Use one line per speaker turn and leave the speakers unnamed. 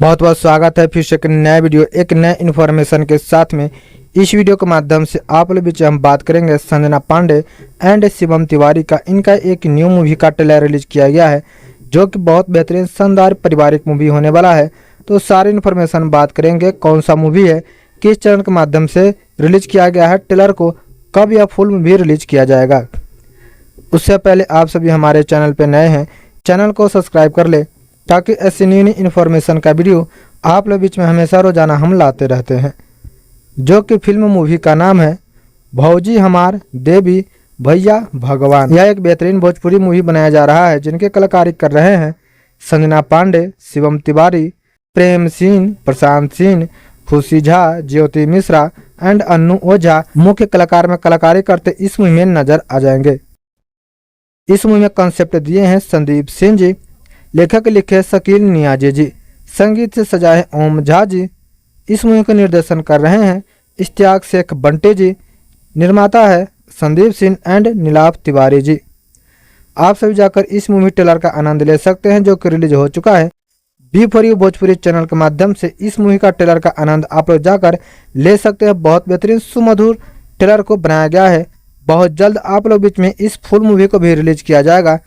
बहुत बहुत स्वागत है फिर से एक नया वीडियो एक नए इन्फॉर्मेशन के साथ में। इस वीडियो के माध्यम से आप लोग बीच हम बात करेंगे संजना पांडे एंड शिवम तिवारी का। इनका एक न्यू मूवी का ट्रेलर रिलीज किया गया है जो कि बहुत बेहतरीन शानदार पारिवारिक मूवी होने वाला है। तो सारी इन्फॉर्मेशन बात करेंगे, कौन सा मूवी है, किस चैनल के माध्यम से रिलीज किया गया है ट्रेलर को, कब यह फुल मूवी रिलीज किया जाएगा। उससे पहले आप सभी हमारे चैनल पर नए हैं, चैनल को सब्सक्राइब कर ले ताकि ऐसी न्यू इन्फॉर्मेशन का वीडियो आप लोग बीच में हमेशा रोजाना हम लाते रहते हैं। जो कि फिल्म मूवी का नाम है भौजी हमार देवी भैया भगवान। यह एक बेहतरीन भोजपुरी मूवी बनाया जा रहा है जिनके कलाकारी कर रहे हैं संजना पांडे, शिवम तिवारी, प्रेम सिंह, प्रशांत सिंह, खुशी झा, ज्योति मिश्रा एंड अन्नू ओझा मुख्य कलाकार में कलाकारी करते इस मूवी में नजर आ जाएंगे। इस मूवी में कॉन्सेप्ट दिए हैं संदीप सिंह जी, लेखक लिखे शकील नियाजी जी, संगीत से सजाए ओम झा जी। इस मूवी का निर्देशन कर रहे हैं इश्तियाक शेख बंटी जी, निर्माता है संदीप सिंह एंड नीलाभ तिवारी जी। आप सभी जाकर इस मूवी ट्रेलर का आनंद ले सकते हैं जो कि रिलीज हो चुका है। B for you Bhojpuri channel के माध्यम से इस मूवी का ट्रेलर का आनंद आप लोग जाकर ले सकते हैं। बहुत बेहतरीन सुमधुर ट्रेलर को बनाया गया है। बहुत जल्द आप लोग बीच में इस फुल मूवी को भी रिलीज किया जाएगा।